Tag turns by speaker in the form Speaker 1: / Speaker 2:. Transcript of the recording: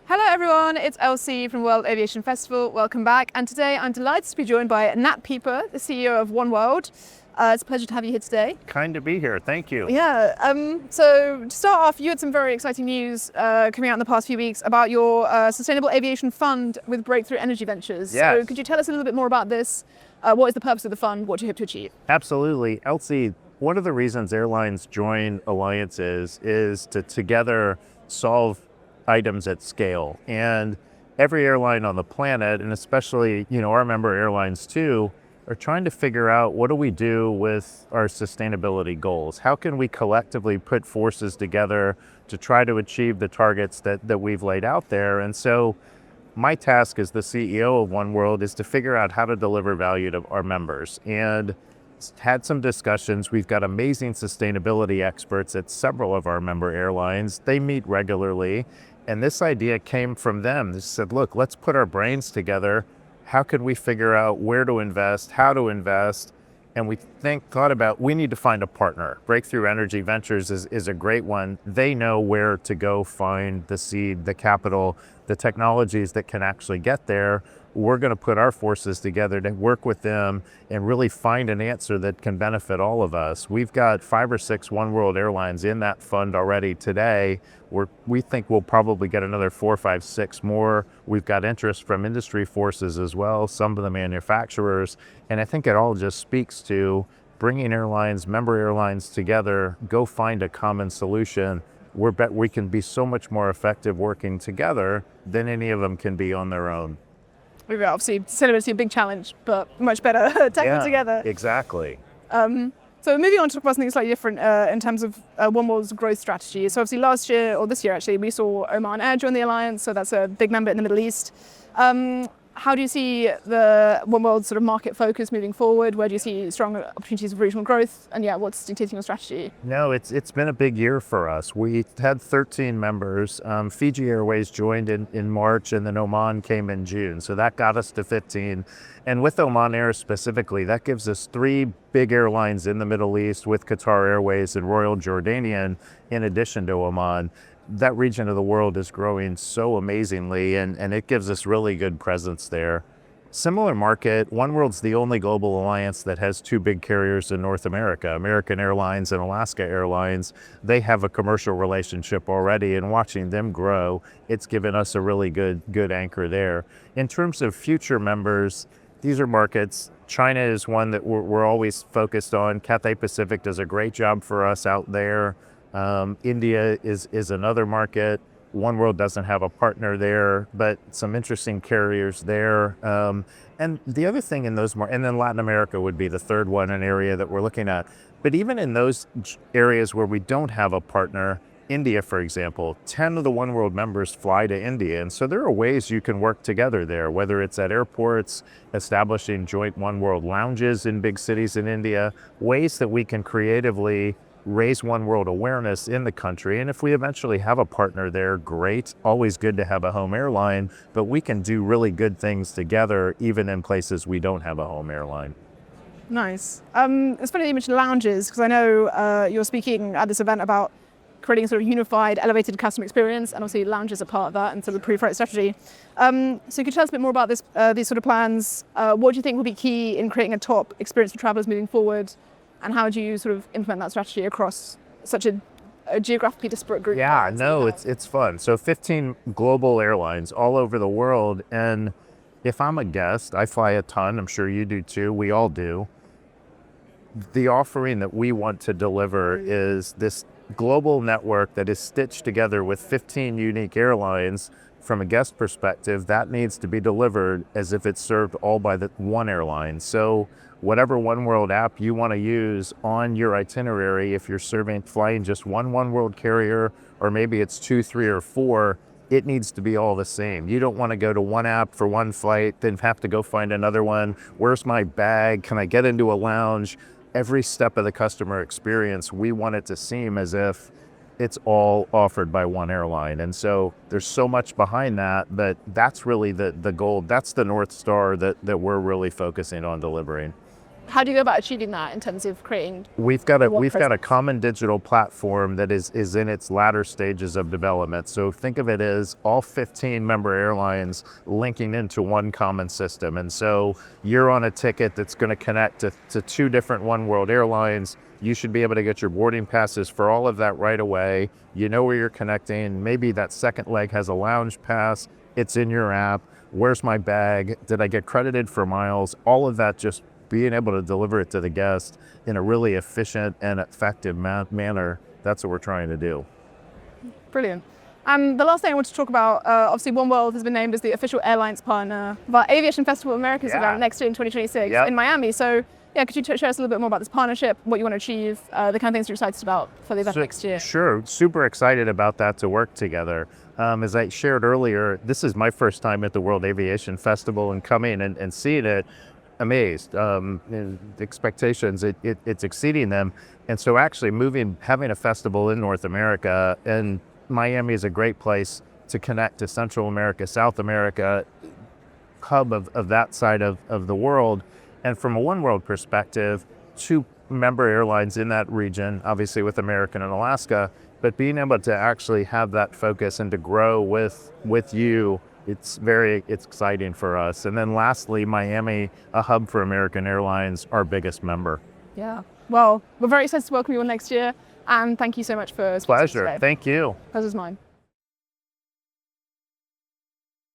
Speaker 1: Hello everyone, it's Elsie from World Aviation Festival. Welcome back. And today I'm delighted to be joined by Nat Pieper, the CEO of oneworld. It's a pleasure to have you here today.
Speaker 2: Kind to be here, thank you.
Speaker 1: Yeah, so to start off, you had some very exciting news coming out in the past few weeks about your Sustainable Aviation Fund with Breakthrough Energy Ventures.
Speaker 2: Yes.
Speaker 1: So could you tell us a little bit more about this? What is the purpose of the fund? What do you hope to achieve?
Speaker 2: Absolutely. Elsie, one of the reasons airlines join alliances is to together solve items at scale. And every airline on the planet, and especially, our member airlines too, are trying to figure out what do we do with our sustainability goals? How can we collectively put forces together to try to achieve the targets that we've laid out there? And so my task as the CEO of oneworld is to figure out how to deliver value to our members. And had some discussions. We've got amazing sustainability experts at several of our member airlines. They meet regularly. And this idea came from them. They said, look, let's put our brains together. How can we figure out where to invest, how to invest? And we thought about, we need to find a partner. Breakthrough Energy Ventures is a great one. They know where to go find the seed, the capital, the technologies that can actually get there. We're going to put our forces together to work with them and really find an answer that can benefit all of us. We've got 5 or 6 oneworld airlines in that fund already today. We think we'll probably get another 4, 5, 6 more. We've got interest from industry forces as well, some of the manufacturers. And I think it all just speaks to bringing member airlines together, go find a common solution. We can be so much more effective working together than any of them can be on their own.
Speaker 1: Obviously, sustainability is a big challenge, but much better taken together.
Speaker 2: Exactly.
Speaker 1: So moving on to talk about something slightly different in terms of oneworld's growth strategy. So obviously last year, or this year actually, we saw Oman Air join the alliance, so that's a big member in the Middle East. How do you see the oneworld sort of market focus moving forward? Where do you see strong opportunities for regional growth? And what's dictating your strategy?
Speaker 2: No, it's been a big year for us. We had 13 members. Fiji Airways joined in March, and then Oman came in June. So that got us to 15. And with Oman Air specifically, that gives us 3 big airlines in the Middle East with Qatar Airways and Royal Jordanian in addition to Oman. That region of the world is growing so amazingly, and it gives us really good presence there. Similar market, oneworld's the only global alliance that has 2 big carriers in North America, American Airlines and Alaska Airlines. They have a commercial relationship already, and watching them grow, it's given us a really good anchor there. In terms of future members, these are markets. China is one that we're always focused on. Cathay Pacific does a great job for us out there. India is another market. oneworld doesn't have a partner there, but some interesting carriers there. And the other thing in those and then Latin America would be the third one, an area that we're looking at. But even in those areas where we don't have a partner, India, for example, 10 of the oneworld members fly to India. And so there are ways you can work together there, whether it's at airports, establishing joint oneworld lounges in big cities in India, ways that we can creatively raise oneworld awareness in the country. And if we eventually have a partner there, great. Always good to have a home airline, but we can do really good things together, even in places we don't have a home airline.
Speaker 1: Nice. It's funny that you mentioned lounges, because I know you're speaking at this event about creating a sort of unified, elevated customer experience, and obviously lounges are part of that and sort of the pre-flight strategy. So you could tell us a bit more about these sort of plans. What do you think will be key in creating a top experience for travelers moving forward? And how do you sort of implement that strategy across such a geographically disparate group?
Speaker 2: Yeah, no, it's fun. So 15 global airlines all over the world. And if I'm a guest, I fly a ton. I'm sure you do too. We all do. The offering that we want to deliver is this global network that is stitched together with 15 unique airlines. From a guest perspective, that needs to be delivered as if it's served all by the one airline. So whatever oneworld app you want to use on your itinerary, if you're flying just one oneworld carrier, or maybe it's 2, 3, or 4, it needs to be all the same. You don't want to go to one app for one flight, then have to go find another one. Where's my bag? Can I get into a lounge? Every step of the customer experience, we want it to seem as if it's all offered by one airline. And so there's so much behind that, but that's really the goal. That's the North Star that we're really focusing on delivering.
Speaker 1: How do you go about achieving that in terms of creating?
Speaker 2: We've got a common digital platform that is in its latter stages of development. So think of it as all 15 member airlines linking into one common system. And so you're on a ticket that's going to connect to two different oneworld airlines. You should be able to get your boarding passes for all of that right away. You know where you're connecting. Maybe that second leg has a lounge pass. It's in your app. Where's my bag? Did I get credited for miles? All of that, just being able to deliver it to the guest in a really efficient and effective manner. That's what we're trying to do.
Speaker 1: Brilliant. And the last thing I want to talk about, obviously oneworld has been named as the official airlines partner of our Aviation Festival Americas event next year in 2026 in Miami. So yeah, could you share us a little bit more about this partnership, what you want to achieve, the kind of things you're excited about for the event next year?
Speaker 2: Sure, super excited about that, to work together. As I shared earlier, this is my first time at the World Aviation Festival, and coming and seeing it, amazed. The expectations, it's exceeding them. And so actually having a festival in North America, and Miami is a great place to connect to Central America, South America, hub of that side of the world. And from a oneworld perspective, 2 member airlines in that region, obviously with American and Alaska, but being able to actually have that focus and to grow with you, it's exciting for us. And then lastly, Miami, a hub for American Airlines, our biggest member.
Speaker 1: Yeah. Well, we're very excited to welcome you all next year. And thank you so much for speaking to us
Speaker 2: Pleasure.
Speaker 1: today.
Speaker 2: Thank you.
Speaker 1: Pleasure's mine.